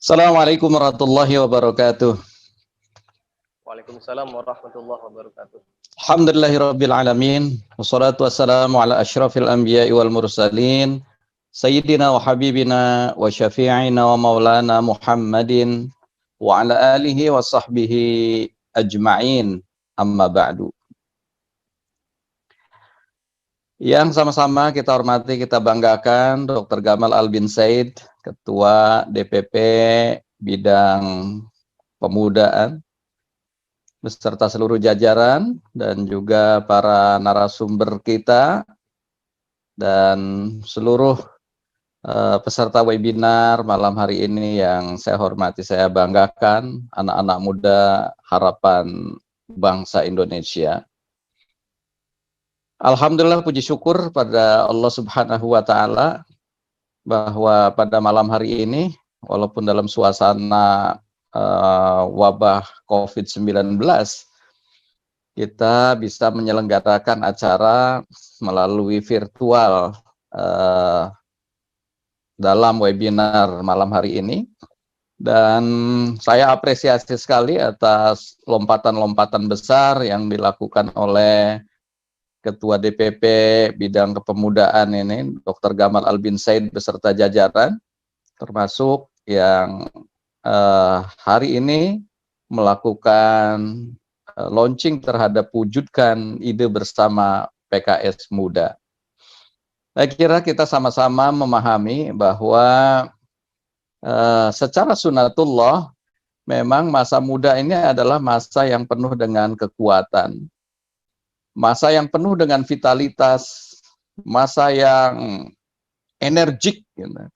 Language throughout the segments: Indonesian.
Assalamualaikum warahmatullahi wabarakatuh. Waalaikumsalam warahmatullahi wabarakatuh. Alhamdulillahirabbil alamin. Wassalatu wassalamu ala asyrafil anbiya'i wal mursalin. Sayyidina wa habibina wa syafi'ina wa maulana Muhammadin wa ala alihi wa sahbihi ajma'in. Amma ba'du. Yang sama-sama kita hormati, kita banggakan Dr. Gamal Al bin Said, Ketua DPP Bidang Pemudaan, beserta seluruh jajaran dan juga para narasumber kita dan seluruh peserta webinar malam hari ini yang saya hormati, saya banggakan, anak-anak muda harapan bangsa Indonesia. Alhamdulillah, puji syukur pada Allah Subhanahu wa Ta'ala bahwa pada malam hari ini, walaupun dalam suasana wabah COVID-19, kita bisa menyelenggarakan acara melalui virtual dalam webinar malam hari ini. Dan saya apresiasi sekali atas lompatan-lompatan besar yang dilakukan oleh Ketua DPP Bidang Kepemudaan ini, Dr. Gamal Al bin Said beserta jajaran, termasuk yang hari ini melakukan launching terhadap wujudkan ide bersama PKS Muda. Saya kira kita sama-sama memahami bahwa secara sunatullah memang masa muda ini adalah masa yang penuh dengan kekuatan, masa yang penuh dengan vitalitas, masa yang energik, gitu.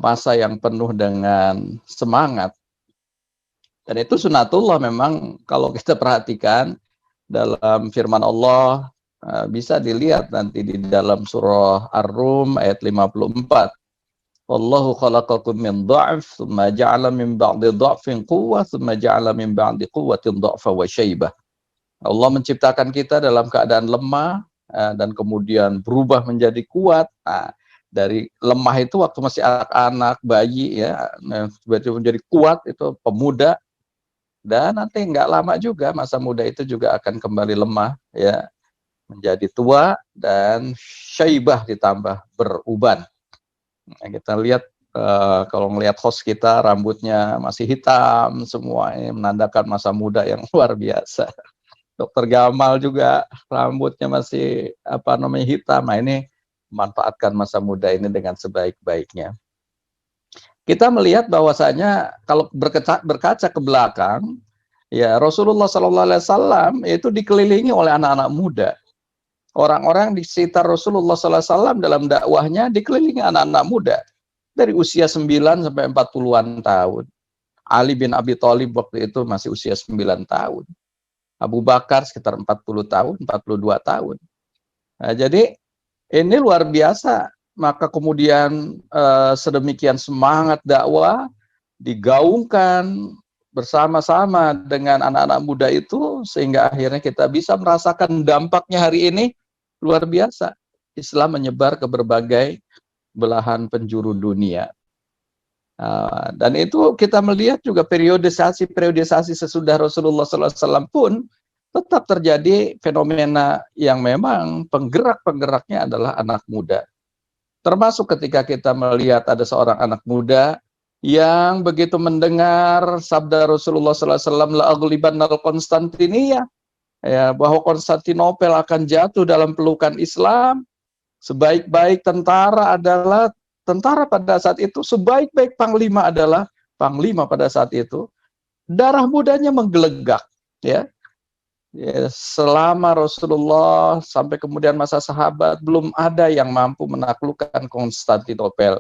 Masa yang penuh dengan semangat. Dan itu sunatullah memang kalau kita perhatikan dalam firman Allah, bisa dilihat nanti di dalam surah Ar-Rum ayat 54. Wallahu khalaqakum min dha'f, thumma ja'ala min ba'di dha'fin quwwah, thumma ja'ala min ba'di quwwatin dha'fa wa syaibah. Allah menciptakan kita dalam keadaan lemah dan kemudian berubah menjadi kuat. Dari lemah itu waktu masih anak-anak, bayi, ya, tiba-tiba menjadi kuat, itu pemuda, dan nanti nggak lama juga masa muda itu juga akan kembali lemah, ya, menjadi tua, dan syaibah ditambah beruban. Nah, kita lihat kalau melihat host kita rambutnya masih hitam semua, ini menandakan masa muda yang luar biasa. Dr. Gamal juga rambutnya masih hitam. Nah, ini manfaatkan masa muda ini dengan sebaik-baiknya. Kita melihat bahwasanya kalau berkaca ke belakang, ya, Rasulullah SAW itu dikelilingi oleh anak-anak muda. Orang-orang di sekitar Rasulullah SAW dalam dakwahnya dikelilingi anak-anak muda dari usia 9 sampai 40-an tahun. Ali bin Abi Thalib waktu itu masih usia 9 tahun. Abu Bakar sekitar 40 tahun, 42 tahun. Nah, jadi ini luar biasa, maka kemudian sedemikian semangat dakwah digaungkan bersama-sama dengan anak-anak muda itu, sehingga akhirnya kita bisa merasakan dampaknya hari ini luar biasa. Islam menyebar ke berbagai belahan penjuru dunia. Dan itu kita melihat juga periodisasi sesudah Rasulullah SAW pun tetap terjadi fenomena yang memang penggerak-penggeraknya adalah anak muda. Termasuk ketika kita melihat ada seorang anak muda yang begitu mendengar sabda Rasulullah SAW, la'aglibannal Konstantinia, ya, bahwa Konstantinopel akan jatuh dalam pelukan Islam. Sebaik-baik tentara adalah tentara pada saat itu, sebaik-baik panglima adalah panglima pada saat itu. Darah mudanya menggelegak, ya. Ya, selama Rasulullah sampai kemudian masa sahabat belum ada yang mampu menaklukkan Konstantinopel.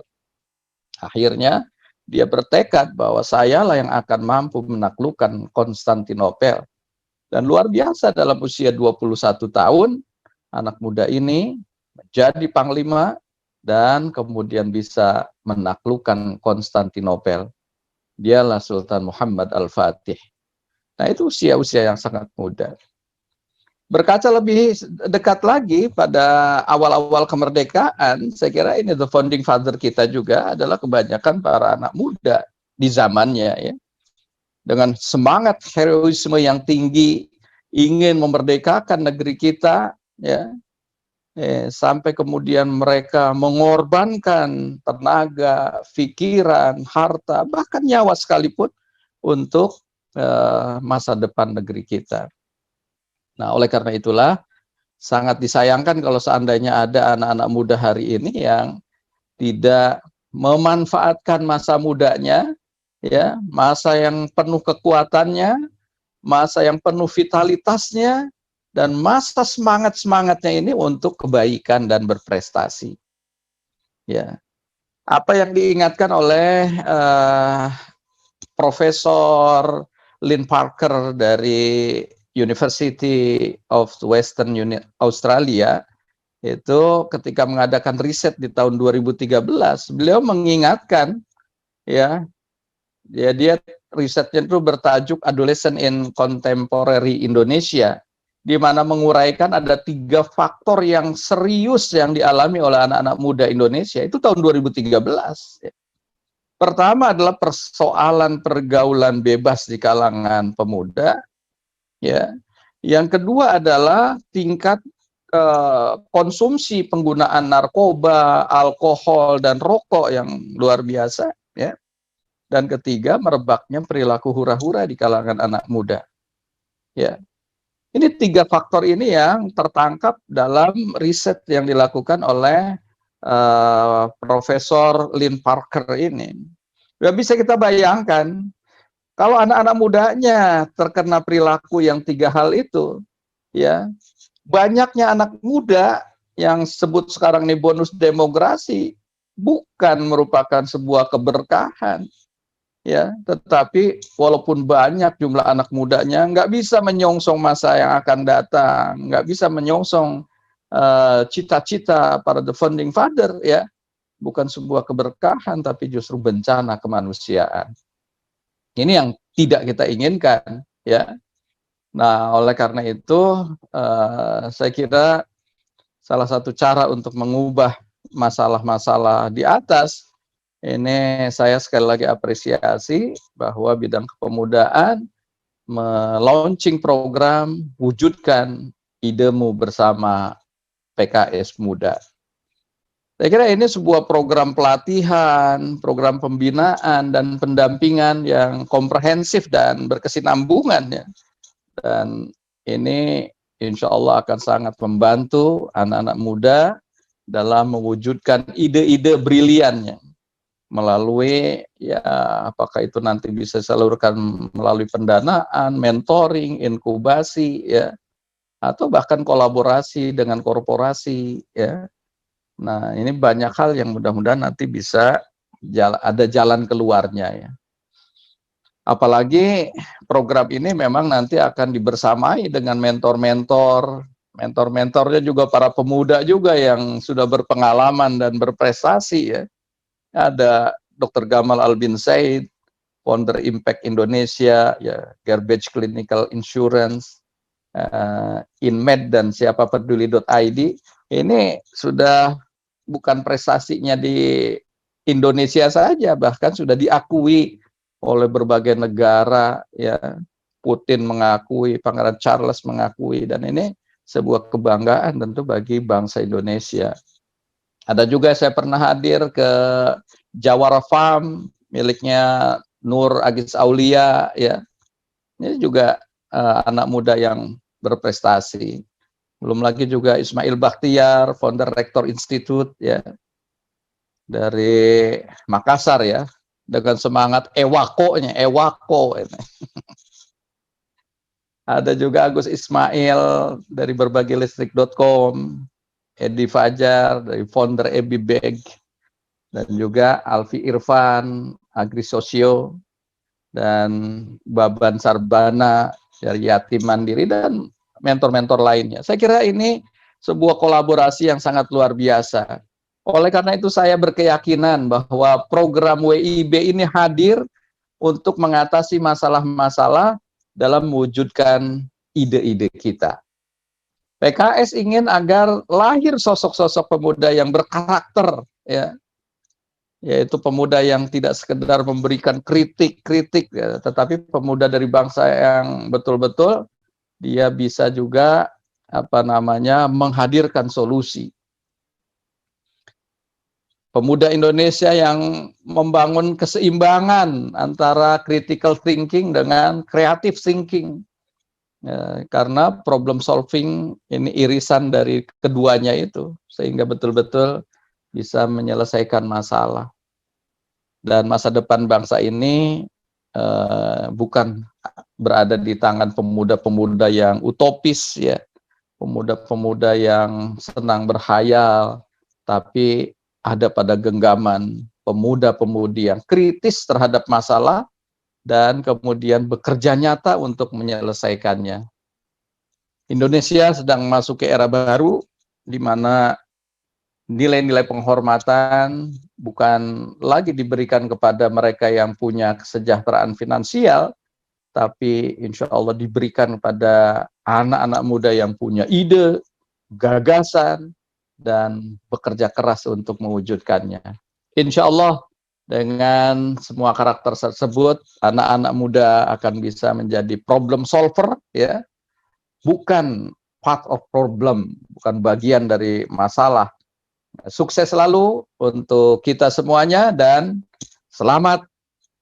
Akhirnya dia bertekad bahwa sayalah yang akan mampu menaklukkan Konstantinopel. Dan luar biasa, dalam usia 21 tahun anak muda ini menjadi panglima dan kemudian bisa menaklukkan Konstantinopel. Dialah Sultan Muhammad Al-Fatih. Nah, itu usia-usia yang sangat muda. Berkaca lebih dekat lagi pada awal-awal kemerdekaan, saya kira ini the founding father kita juga adalah kebanyakan para anak muda. di zamannya ya, dengan semangat heroisme yang tinggi, ingin memerdekakan negeri kita ya, sampai kemudian mereka mengorbankan tenaga, pikiran, harta, bahkan nyawa sekalipun untuk masa depan negeri kita. Nah, oleh karena itulah sangat disayangkan kalau seandainya ada anak-anak muda hari ini yang tidak memanfaatkan masa mudanya, ya, masa yang penuh kekuatannya, masa yang penuh vitalitasnya, dan masa semangat-semangatnya ini untuk kebaikan dan berprestasi. Ya, apa yang diingatkan oleh Profesor Lynn Parker dari University of Western Australia, itu ketika mengadakan riset di tahun 2013, beliau mengingatkan ya, dia risetnya itu bertajuk Adolescent in Contemporary Indonesia, di mana menguraikan ada 3 faktor yang serius yang dialami oleh anak-anak muda Indonesia itu tahun 2013. Pertama adalah persoalan pergaulan bebas di kalangan pemuda, ya. Yang kedua adalah tingkat konsumsi penggunaan narkoba, alkohol, dan rokok yang luar biasa, ya. Dan ketiga, merebaknya perilaku hura-hura di kalangan anak muda. Ya, ini 3 faktor ini yang tertangkap dalam riset yang dilakukan oleh Profesor Lynn Parker ini. Ya, bisa kita bayangkan kalau anak-anak mudanya terkena perilaku yang 3 hal itu, ya, banyaknya anak muda yang sebut sekarang ini bonus demografi bukan merupakan sebuah keberkahan, ya, tetapi walaupun banyak jumlah anak mudanya, nggak bisa menyongsong masa yang akan datang, nggak bisa menyongsong cita-cita para the founding father, ya, bukan sebuah keberkahan tapi justru bencana kemanusiaan. Ini yang tidak kita inginkan, ya. Nah, oleh karena itu, saya kira salah satu cara untuk mengubah masalah-masalah di atas, ini saya sekali lagi apresiasi bahwa bidang kepemudaan melaunching program Wujudkan Idemu Bersama PKS Muda. Saya kira ini sebuah program pelatihan, program pembinaan, dan pendampingan yang komprehensif dan berkesinambungan, ya. Dan ini insya Allah akan sangat membantu anak-anak muda dalam mewujudkan ide-ide briliannya melalui, ya, apakah itu nanti bisa disalurkan melalui pendanaan, mentoring, inkubasi, ya, atau bahkan kolaborasi dengan korporasi, ya. Nah, ini banyak hal yang mudah-mudahan nanti bisa ada jalan keluarnya, ya. Apalagi program ini memang nanti akan dibersamai dengan mentor-mentor, mentor-mentornya juga para pemuda juga yang sudah berpengalaman dan berprestasi, ya. Ada Dr. Gamal Albin Said, founder Impact Indonesia, ya, Garbage Clinical Insurance, InMed, dan siapa peduli.id. Ini sudah bukan prestasinya di Indonesia saja, bahkan sudah diakui oleh berbagai negara, ya. Putin mengakui, Pangeran Charles mengakui, dan ini sebuah kebanggaan tentu bagi bangsa Indonesia. Ada juga saya pernah hadir ke Jawara Farm miliknya Nur Agis Aulia, ya. Ini juga anak muda yang berprestasi. Belum lagi juga Ismail Bakhtiar, founder Rektor Institute, ya, dari Makassar, ya, dengan semangat ewako-nya, ewako. Ada juga Agus Ismail dari berbagai-listrik.com, Edi Fajar dari founder Ebi Bag, dan juga Alfi Irfan, Agrisosio, dan Baban Sarbana dari Yatim Mandiri, dan mentor-mentor lainnya. Saya kira ini sebuah kolaborasi yang sangat luar biasa. Oleh karena itu saya berkeyakinan bahwa program WIB ini hadir untuk mengatasi masalah-masalah dalam mewujudkan ide-ide kita. PKS ingin agar lahir sosok-sosok pemuda yang berkarakter, ya, yaitu pemuda yang tidak sekedar memberikan kritik-kritik, ya, tetapi pemuda dari bangsa yang betul-betul dia bisa juga menghadirkan solusi. Pemuda Indonesia yang membangun keseimbangan antara critical thinking dengan creative thinking. Ya, karena problem solving ini irisan dari keduanya itu, sehingga betul-betul bisa menyelesaikan masalah. Dan masa depan bangsa ini bukan berada di tangan pemuda-pemuda yang utopis, ya, pemuda-pemuda yang senang berhayal, tapi ada pada genggaman pemuda-pemudi yang kritis terhadap masalah dan kemudian bekerja nyata untuk menyelesaikannya. Indonesia sedang masuk ke era baru di mana nilai-nilai penghormatan bukan lagi diberikan kepada mereka yang punya kesejahteraan finansial, tapi insya Allah diberikan kepada anak-anak muda yang punya ide, gagasan, dan bekerja keras untuk mewujudkannya. Insya Allah dengan semua karakter tersebut, anak-anak muda akan bisa menjadi problem solver, ya, bukan part of problem, bukan bagian dari masalah. Sukses selalu untuk kita semuanya dan selamat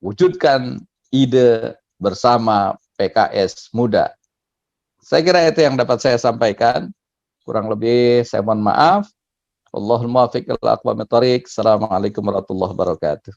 wujudkan ide bersama PKS Muda. Saya kira itu yang dapat saya sampaikan. Kurang lebih saya mohon maaf. Allahumma fiqil aqwamit thoriq. Assalamualaikum warahmatullahi wabarakatuh.